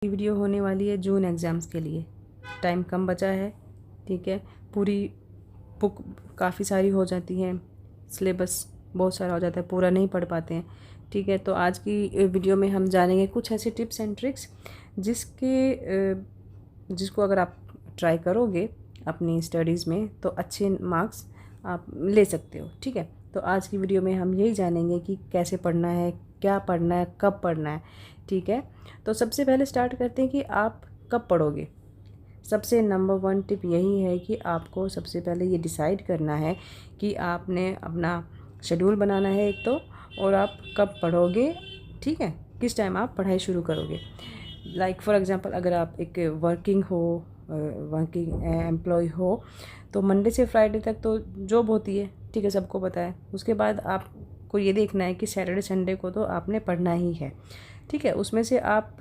ये वीडियो होने वाली है जून एग्ज़ाम्स के लिए। टाइम कम बचा है, ठीक है। पूरी बुक काफ़ी सारी हो जाती हैं, सिलेबस बहुत सारा हो जाता है, पूरा नहीं पढ़ पाते हैं, ठीक है। तो आज की वीडियो में हम जानेंगे कुछ ऐसे टिप्स एंड ट्रिक्स जिसको अगर आप ट्राई करोगे अपनी स्टडीज़ में तो अच्छे मार्क्स आप ले सकते हो, ठीक है। तो आज की वीडियो में हम यही जानेंगे कि कैसे पढ़ना है, क्या पढ़ना है, कब पढ़ना है, ठीक है। तो सबसे पहले स्टार्ट करते हैं कि आप कब पढ़ोगे। सबसे नंबर 1 टिप यही है कि आपको सबसे पहले ये डिसाइड करना है कि आपने अपना शेड्यूल बनाना है एक तो, और आप कब पढ़ोगे, ठीक है, किस टाइम आप पढ़ाई शुरू करोगे। लाइक फॉर एग्ज़ाम्पल अगर आप एक वर्किंग एम्प्लॉय हो तो मंडे से फ्राइडे तक तो जॉब होती है, ठीक है, सबको पता है। उसके बाद आपको ये देखना है कि सैटरडे संडे को तो आपने पढ़ना ही है, ठीक है। उसमें से आप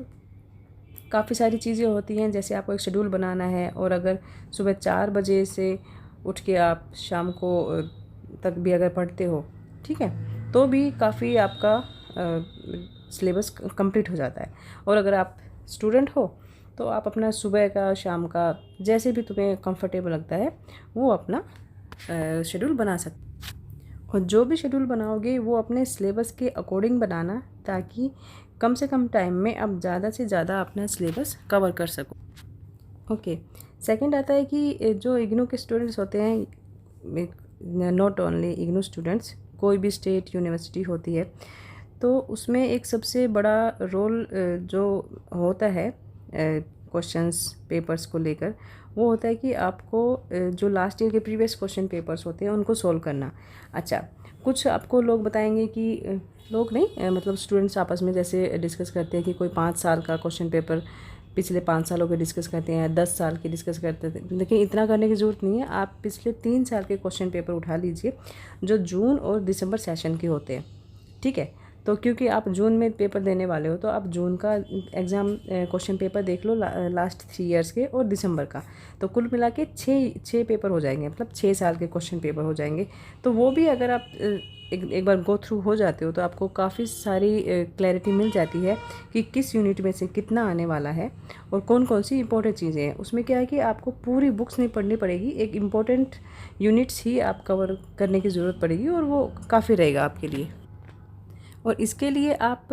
काफ़ी सारी चीज़ें होती हैं, जैसे आपको एक शेड्यूल बनाना है, और अगर सुबह 4 बजे से उठ के आप शाम को तक भी अगर पढ़ते हो, ठीक है, तो भी काफ़ी आपका सिलेबस कंप्लीट हो जाता है। और अगर आप स्टूडेंट हो तो आप अपना सुबह का शाम का जैसे भी तुम्हें कंफर्टेबल लगता है वो अपना शेड्यूल बना सकते। और जो भी शेड्यूल बनाओगे वो अपने सिलेबस के अकॉर्डिंग बनाना, ताकि कम से कम टाइम में आप ज़्यादा से ज़्यादा अपना सिलेबस कवर कर सको। ओके, सेकंड आता है कि जो इग्नू के स्टूडेंट्स होते हैं, नॉट ओनली इग्नू स्टूडेंट्स, कोई भी स्टेट यूनिवर्सिटी होती है तो उसमें एक सबसे बड़ा रोल जो होता है क्वेश्चंस पेपर्स को लेकर, वो होता है कि आपको जो लास्ट ईयर के प्रीवियस क्वेश्चन पेपर्स होते हैं उनको सोल्व करना। अच्छा, कुछ आपको लोग बताएंगे कि लोग नहीं, मतलब स्टूडेंट्स आपस में जैसे डिस्कस करते हैं कि कोई 5 साल का क्वेश्चन पेपर पिछले 5 सालों के डिस्कस करते हैं, 10 साल के डिस्कस करते थे। लेकिन इतना करने की ज़रूरत नहीं है, आप पिछले 3 साल के क्वेश्चन पेपर उठा लीजिए जो जून और दिसंबर सेशन के होते हैं, ठीक है। तो क्योंकि आप जून में पेपर देने वाले हो तो आप जून का एग्ज़ाम क्वेश्चन पेपर देख लो, लास्ट 3 इयर्स के, और दिसंबर का, तो कुल मिला के 6 पेपर हो जाएंगे, मतलब 6 साल के क्वेश्चन पेपर हो जाएंगे। तो वो भी अगर आप एक बार गो थ्रू हो जाते हो तो आपको काफ़ी सारी क्लैरिटी मिल जाती है कि किस यूनिट में से कितना आने वाला है और कौन कौन सी इंपॉर्टेंट चीज़ें हैं। उसमें क्या है कि आपको पूरी बुक्स नहीं पढ़नी पड़ेगी, एक इम्पॉर्टेंट यूनिट्स ही आप कवर करने की ज़रूरत पड़ेगी, और वो काफ़ी रहेगा आपके लिए। और इसके लिए आप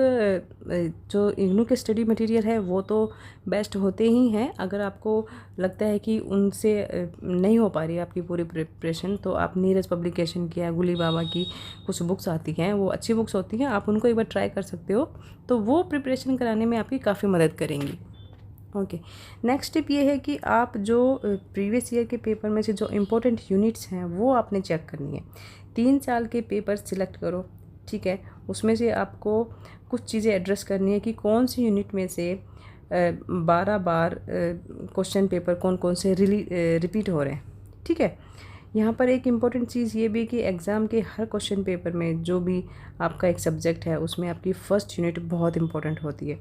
जो इग्नू के स्टडी मटेरियल है वो तो बेस्ट होते ही हैं। अगर आपको लगता है कि उनसे नहीं हो पा रही है आपकी पूरी प्रिपरेशन, तो आप नीरज पब्लिकेशन की या गुली बाबा की कुछ बुक्स आती हैं, वो अच्छी बुक्स होती हैं, आप उनको एक बार ट्राई कर सकते हो, तो वो प्रिपरेशन कराने में आपकी काफ़ी मदद करेंगी। ओके, नेक्स्ट टिप ये है कि आप जो प्रीवियस ईयर के पेपर में से जो इम्पोर्टेंट यूनिट्स हैं वो आपने चेक करनी है। 3 साल के पेपर सिलेक्ट करो, ठीक है। उसमें से आपको कुछ चीज़ें एड्रेस करनी है कि कौन सी यूनिट में से 12 बार क्वेश्चन पेपर कौन कौन से रिपीट हो रहे हैं, ठीक है। यहाँ पर एक इम्पॉर्टेंट चीज़ ये भी कि एग्ज़ाम के हर क्वेश्चन पेपर में जो भी आपका एक सब्जेक्ट है उसमें आपकी फ़र्स्ट यूनिट बहुत इंपॉर्टेंट होती है,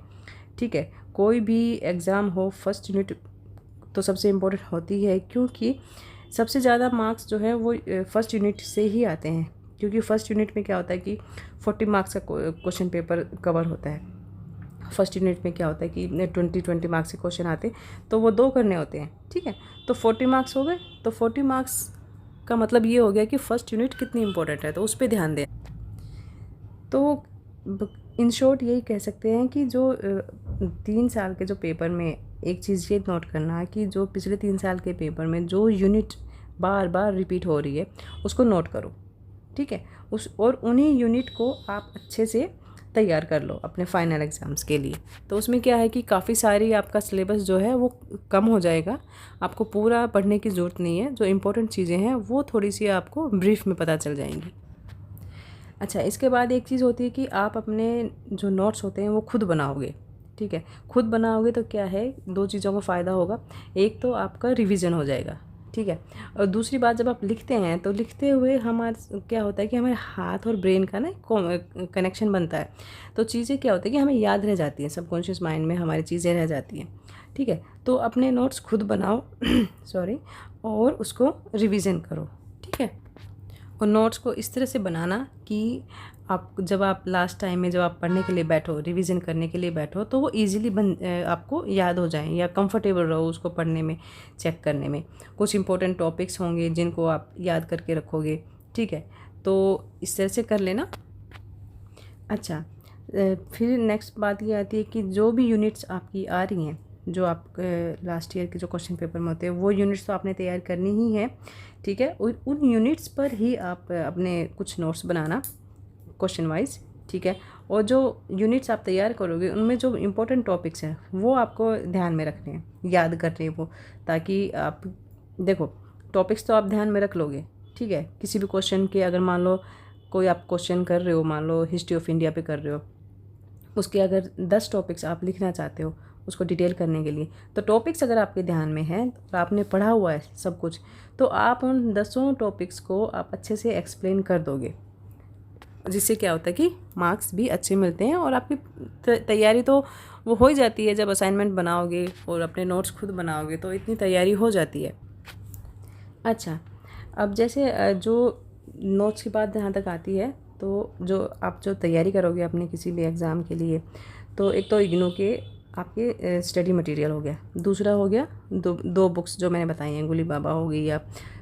ठीक है। कोई भी एग्ज़ाम हो, फर्स्ट यूनिट तो सबसे इम्पोर्टेंट होती है, क्योंकि सबसे ज़्यादा मार्क्स जो है वो फर्स्ट यूनिट से ही आते हैं। क्योंकि फर्स्ट यूनिट में क्या होता है कि 40 मार्क्स का क्वेश्चन पेपर कवर होता है। फर्स्ट यूनिट में क्या होता है कि 20 मार्क्स के क्वेश्चन आते हैं, तो वो 2 करने होते हैं, ठीक है। तो 40 मार्क्स हो गए, तो 40 मार्क्स का मतलब ये हो गया कि फर्स्ट यूनिट कितनी इंपॉर्टेंट है, तो उस पर ध्यान दें। तो इन शॉर्ट यही कह सकते हैं कि जो 3 साल के जो पेपर में एक चीज़ ये नोट करना है कि जो पिछले 3 साल के पेपर में जो यूनिट बार बार रिपीट हो रही है उसको नोट करो, ठीक है। और उन्हीं यूनिट को आप अच्छे से तैयार कर लो अपने फाइनल एग्ज़ाम्स के लिए। तो उसमें क्या है कि काफ़ी सारी आपका सिलेबस जो है वो कम हो जाएगा, आपको पूरा पढ़ने की ज़रूरत नहीं है। जो इम्पोर्टेंट चीज़ें हैं वो थोड़ी सी आपको ब्रीफ में पता चल जाएंगी। अच्छा, इसके बाद एक चीज़ होती है कि आप अपने जो नोट्स होते हैं वो खुद बनाओगे, ठीक है। खुद बनाओगे तो क्या है, 2 चीज़ों का फ़ायदा होगा। एक तो आपका रिवीजन हो जाएगा, ठीक है। और दूसरी बात, जब आप लिखते हैं तो लिखते हुए हमारा क्या होता है कि हमारे हाथ और ब्रेन का ना कनेक्शन बनता है, तो चीज़ें क्या होती है कि हमें याद रह जाती हैं, सबकॉन्शियस माइंड में हमारी चीज़ें रह जाती हैं, ठीक है। तो अपने नोट्स खुद बनाओ सॉरी, और उसको रिवीजन करो, ठीक है। और नोट्स को इस तरह से बनाना कि जब आप लास्ट टाइम में जब आप पढ़ने के लिए बैठो, रिवीजन करने के लिए बैठो, तो वो इजीली आपको याद हो जाए या कंफर्टेबल रहो उसको पढ़ने में, चेक करने में। कुछ इंपॉर्टेंट टॉपिक्स होंगे जिनको आप याद करके रखोगे, ठीक है, तो इस तरह से कर लेना। अच्छा, फिर नेक्स्ट बात ये आती है कि जो भी यूनिट्स आपकी आ रही हैं, जो आप लास्ट ईयर के जो क्वेश्चन पेपर में होते हैं, वो यूनिट्स तो आपने तैयार करनी ही है, ठीक है। उन यूनिट्स पर ही आप अपने कुछ नोट्स बनाना क्वेश्चन वाइज, ठीक है। और जो यूनिट्स आप तैयार करोगे उनमें जो इम्पोर्टेंट टॉपिक्स हैं वो आपको ध्यान में रखने हैं, याद करने हैं वो, ताकि आप देखो टॉपिक्स तो आप ध्यान में रख लोगे, ठीक है। किसी भी क्वेश्चन के अगर मान लो कोई आप क्वेश्चन कर रहे हो, मान लो हिस्ट्री ऑफ इंडिया पे कर रहे हो, उसके अगर 10 टॉपिक्स आप लिखना चाहते हो उसको डिटेल करने के लिए, तो टॉपिक्स अगर आपके ध्यान में हैं और आपने पढ़ा हुआ है सब कुछ, तो आप उन 10 टॉपिक्स को आप अच्छे से एक्सप्लेन कर दोगे, जिससे क्या होता है कि मार्क्स भी अच्छे मिलते हैं और आपकी तैयारी तो वो हो ही जाती है। जब असाइनमेंट बनाओगे और अपने नोट्स खुद बनाओगे तो इतनी तैयारी हो जाती है। अच्छा, अब जैसे जो नोट्स की बात जहाँ तक आती है, तो जो तैयारी करोगे अपने किसी भी एग्ज़ाम के लिए, तो एक तो इग्नू के आपके स्टडी मटेरियल हो गया, दूसरा हो गया दो बुक्स जो मैंने बताई हैं, गुली बाबा हो गई या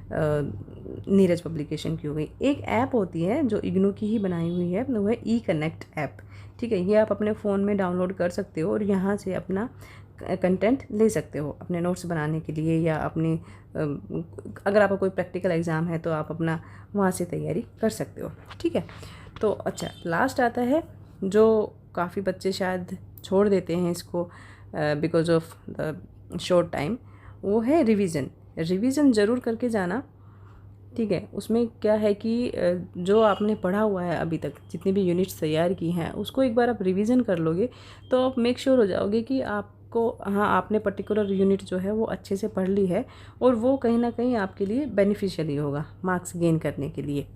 नीरज पब्लिकेशन की हो गई। एक ऐप होती है जो इग्नू की ही बनाई हुई है, वो है ई कनेक्ट ऐप, ठीक है। ये आप अपने फ़ोन में डाउनलोड कर सकते हो और यहाँ से अपना कंटेंट ले सकते हो अपने नोट्स बनाने के लिए, या अपनी अगर आपका कोई प्रैक्टिकल एग्ज़ाम है तो आप अपना वहाँ से तैयारी कर सकते हो, ठीक है। तो अच्छा, लास्ट आता है जो काफ़ी बच्चे शायद छोड़ देते हैं इसको because of the short time, वो है रिवीजन। रिवीजन ज़रूर करके जाना, ठीक है। उसमें क्या है कि जो आपने पढ़ा हुआ है अभी तक, जितनी भी यूनिट्स तैयार की हैं, उसको एक बार आप रिवीजन कर लोगे तो आप मेक श्योर हो जाओगे कि आपको, हाँ, आपने पर्टिकुलर यूनिट जो है वो अच्छे से पढ़ ली है और वो कहीं ना कहीं आपके लिए बेनिफिशियल ही होगा मार्क्स गेन करने के लिए।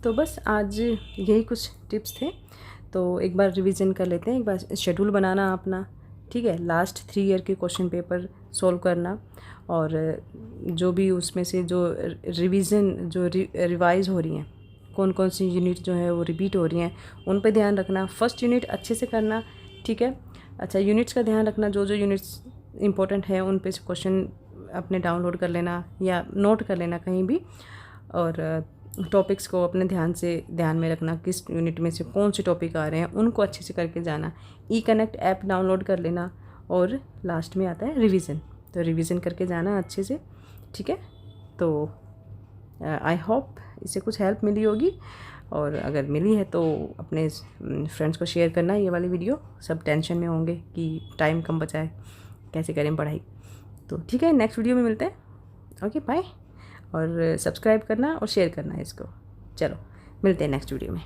तो बस आज यही कुछ टिप्स थे, तो एक बार रिवीजन कर लेते हैं, एक बार शेड्यूल बनाना अपना, ठीक है। लास्ट 3 ईयर के क्वेश्चन पेपर सॉल्व करना, और जो भी उसमें से जो रिवीजन जो रिवाइज हो रही हैं, कौन कौन सी यूनिट जो है वो रिपीट हो रही हैं, उन पे ध्यान रखना। फर्स्ट यूनिट अच्छे से करना, ठीक है। अच्छा, यूनिट्स का ध्यान रखना, जो यूनिट्स इंपॉर्टेंट है उन पे से क्वेश्चन अपने डाउनलोड कर लेना या नोट कर लेना कहीं भी, और टॉपिक्स को अपने ध्यान में रखना, किस यूनिट में से कौन से टॉपिक आ रहे हैं उनको अच्छे से करके जाना। ई कनेक्ट ऐप डाउनलोड कर लेना, और लास्ट में आता है रिवीजन, तो रिवीजन करके जाना अच्छे से, ठीक है। तो आई होप इससे कुछ हेल्प मिली होगी, और अगर मिली है तो अपने फ्रेंड्स को शेयर करना ये वाली वीडियो। सब टेंशन में होंगे कि टाइम कम बचा है, कैसे करें पढ़ाई। तो ठीक है, नेक्स्ट वीडियो में मिलते हैं। Okay, bye. और सब्सक्राइब करना और शेयर करना इसको। चलो, मिलते हैं नेक्स्ट वीडियो में।